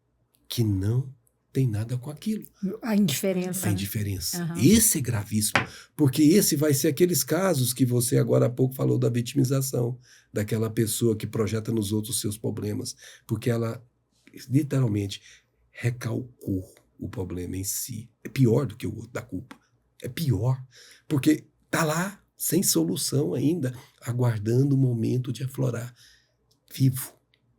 que não tem nada com aquilo. A indiferença. A indiferença. Esse é gravíssimo, porque esse vai ser aqueles casos que você agora há pouco falou da vitimização, daquela pessoa que projeta nos outros os seus problemas, porque ela literalmente recalcou o problema em si. É pior do que o outro da culpa. É pior, porque está lá, sem solução ainda, aguardando o momento de aflorar. Vivo.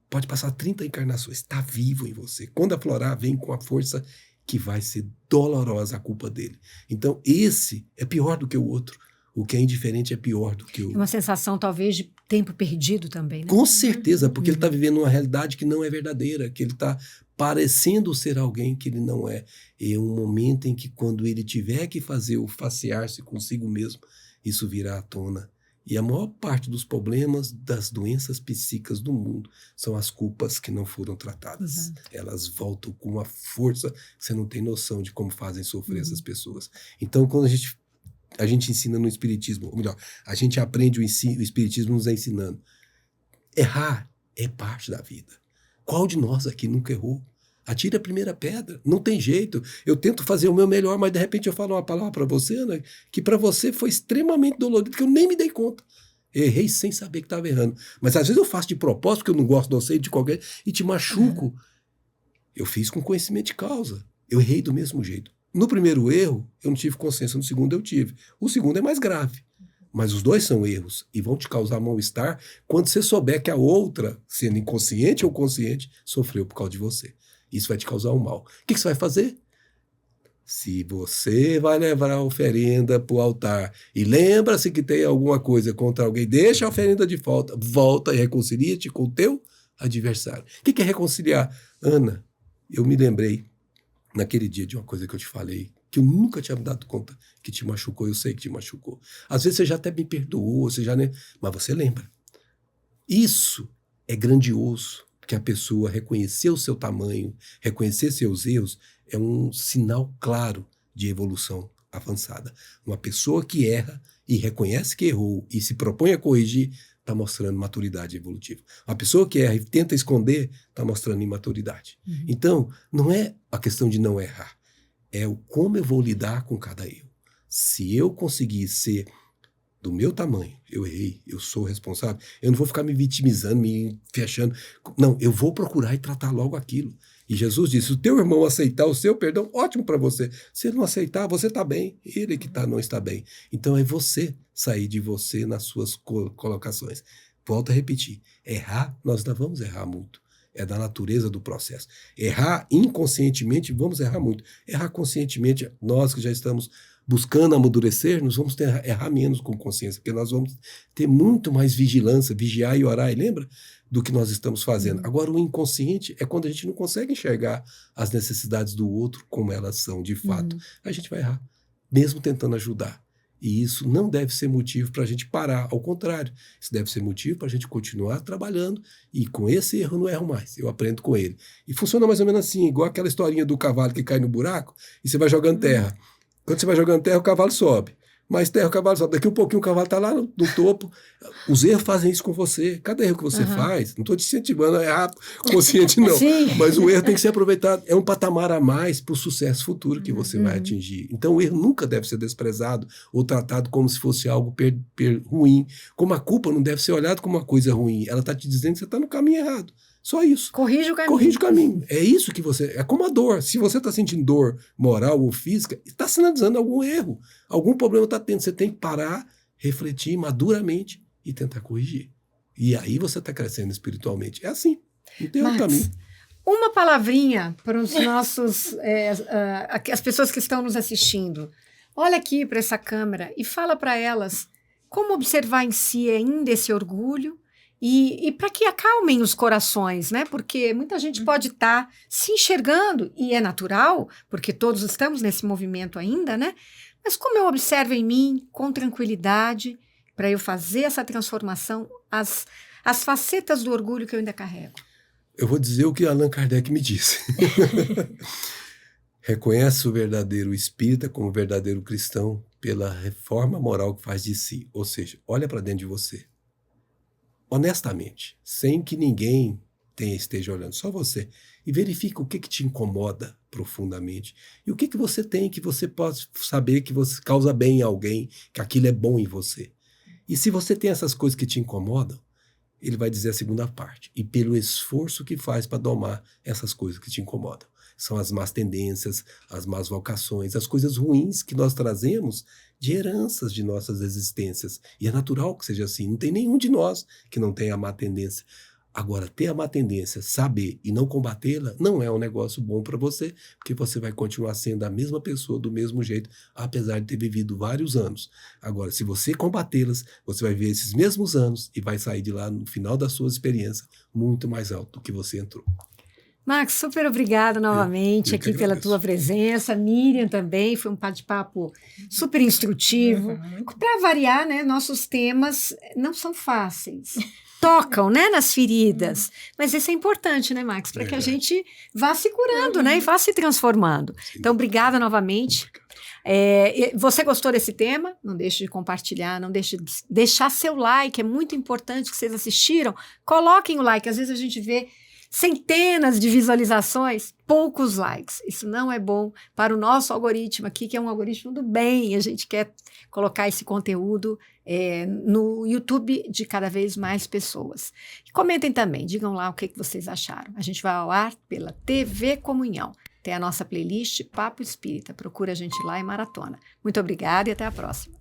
Pode passar 30 encarnações, está vivo em você. Quando aflorar, vem com a força que vai ser dolorosa a culpa dele. Então, esse é pior do que o outro. O que é indiferente é pior do que o... É uma sensação, talvez, de tempo perdido também, né? Com certeza, porque ele está vivendo uma realidade que não é verdadeira, que ele está parecendo ser alguém que ele não é. É um momento em que, quando ele tiver que fazer o facear-se consigo mesmo, isso virá à tona. E a maior parte dos problemas das doenças psíquicas do mundo são as culpas que não foram tratadas. Elas voltam com uma força que você não tem noção de como fazem sofrer essas pessoas. Então, quando a gente ensina no Espiritismo, ou melhor, a gente aprende o Espiritismo nos ensinando. Errar é parte da vida. Qual de nós aqui nunca errou? Atire a primeira pedra. Não tem jeito. Eu tento fazer o meu melhor, mas de repente eu falo uma palavra para você, né, que para você foi extremamente dolorido, que eu nem me dei conta. Eu errei sem saber que estava errando. Mas às vezes eu faço de propósito, porque eu não gosto de você, de qualquer, e te machuco. Eu fiz com conhecimento de causa. Eu errei do mesmo jeito. No primeiro erro, eu não tive consciência, no segundo eu tive. O segundo é mais grave. Mas os dois são erros e vão te causar mal-estar quando você souber que a outra, sendo inconsciente ou consciente, sofreu por causa de você. Isso vai te causar um mal. O que você vai fazer? Se você vai levar a oferenda para o altar e lembra-se que tem alguma coisa contra alguém, deixa a oferenda de volta, volta e reconcilia-te com o teu adversário. O que é reconciliar? Ana, eu me lembrei naquele dia de uma coisa que eu te falei, que eu nunca tinha me dado conta que te machucou, eu sei que te machucou. Às vezes você já até me perdoou, você já nem... mas você lembra. Isso é grandioso. Que a pessoa reconhecer o seu tamanho, reconhecer seus erros, é um sinal claro de evolução avançada. Uma pessoa que erra e reconhece que errou e se propõe a corrigir, está mostrando maturidade evolutiva. Uma pessoa que erra e tenta esconder, está mostrando imaturidade. Então, não é a questão de não errar, é o como eu vou lidar com cada erro. Se eu conseguir ser do meu tamanho, eu errei, eu sou responsável, eu não vou ficar me vitimizando, me fechando. Não, eu vou procurar e tratar logo aquilo. E Jesus disse, se o teu irmão aceitar o seu perdão, ótimo para você. Se ele não aceitar, você está bem, ele que não está bem. Então é você sair de você nas suas colocações. Volto a repetir, errar, nós não vamos errar muito. É da natureza do processo. Errar inconscientemente, vamos errar muito. Errar conscientemente, nós que já estamos buscando amadurecer, nós vamos errar menos com consciência, porque nós vamos ter muito mais vigilância, vigiar e orar, e lembra? Do que nós estamos fazendo. Agora, o inconsciente é quando a gente não consegue enxergar as necessidades do outro como elas são de fato. A gente vai errar, mesmo tentando ajudar. E isso não deve ser motivo para a gente parar, ao contrário, isso deve ser motivo para a gente continuar trabalhando e com esse erro eu não erro mais, eu aprendo com ele. E funciona mais ou menos assim, igual aquela historinha do cavalo que cai no buraco e você vai jogando terra. Quando você vai jogando terra, o cavalo sobe. Mais terra, o cavalo sobe. Daqui um pouquinho o cavalo está lá no topo. Os erros fazem isso com você. Cada erro que você faz, não estou te incentivando a errar consciente, não. Mas o erro tem que ser aproveitado. É um patamar a mais para o sucesso futuro que você vai atingir. Então o erro nunca deve ser desprezado ou tratado como se fosse algo ruim. Como a culpa não deve ser olhada como uma coisa ruim. Ela está te dizendo que você está no caminho errado. Só isso. Corrige o caminho. Corrige o caminho. É isso que você... É como a dor. Se você está sentindo dor moral ou física, está sinalizando algum erro. Algum problema está tendo. Você tem que parar, refletir maduramente e tentar corrigir. E aí você está crescendo espiritualmente. É assim. Não tem outro caminho. Uma palavrinha para os nossos... as pessoas que estão nos assistindo. Olha aqui para essa câmera e fala para elas como observar em si ainda esse orgulho. E para que acalmem os corações, né? Porque muita gente pode estar se enxergando, e é natural, porque todos estamos nesse movimento ainda, né? Mas como eu observo em mim, com tranquilidade, para eu fazer essa transformação, as facetas do orgulho que eu ainda carrego? Eu vou dizer o que Allan Kardec me disse. Reconhece o verdadeiro espírita como verdadeiro cristão pela reforma moral que faz de si. Ou seja, olha para dentro de você. Honestamente, sem que ninguém esteja olhando, só você, e verifica o que te incomoda profundamente e o que você tem que você pode saber que você causa bem a alguém, que aquilo é bom em você. E se você tem essas coisas que te incomodam, ele vai dizer a segunda parte, e pelo esforço que faz para domar essas coisas que te incomodam. São as más tendências, as más vocações, as coisas ruins que nós trazemos de heranças de nossas existências. E é natural que seja assim. Não tem nenhum de nós que não tenha a má tendência. Agora, ter a má tendência, saber e não combatê-la, não é um negócio bom para você, porque você vai continuar sendo a mesma pessoa do mesmo jeito, apesar de ter vivido vários anos. Agora, se você combatê-las, você vai ver esses mesmos anos e vai sair de lá, no final da sua experiência, muito mais alto do que você entrou. Max, super obrigada novamente aqui pela tua presença. Miriam também, foi um bate-papo super instrutivo. Para variar, né, nossos temas não são fáceis. Tocam, né, nas feridas. Mas isso é importante, né, Max? Para que a gente vá se curando, né, e vá se transformando. Sim. Então, obrigada novamente. Você gostou desse tema? Não deixe de compartilhar, não deixe de deixar seu like, é muito importante que vocês assistiram. Coloquem o like, às vezes a gente vê centenas de visualizações, poucos likes. Isso não é bom para o nosso algoritmo aqui, que é um algoritmo do bem. A gente quer colocar esse conteúdo no YouTube de cada vez mais pessoas. E comentem também, digam lá o que vocês acharam. A gente vai ao ar pela TV Comunhão. Tem a nossa playlist Papo Espírita. Procura a gente lá e maratona. Muito obrigada e até a próxima.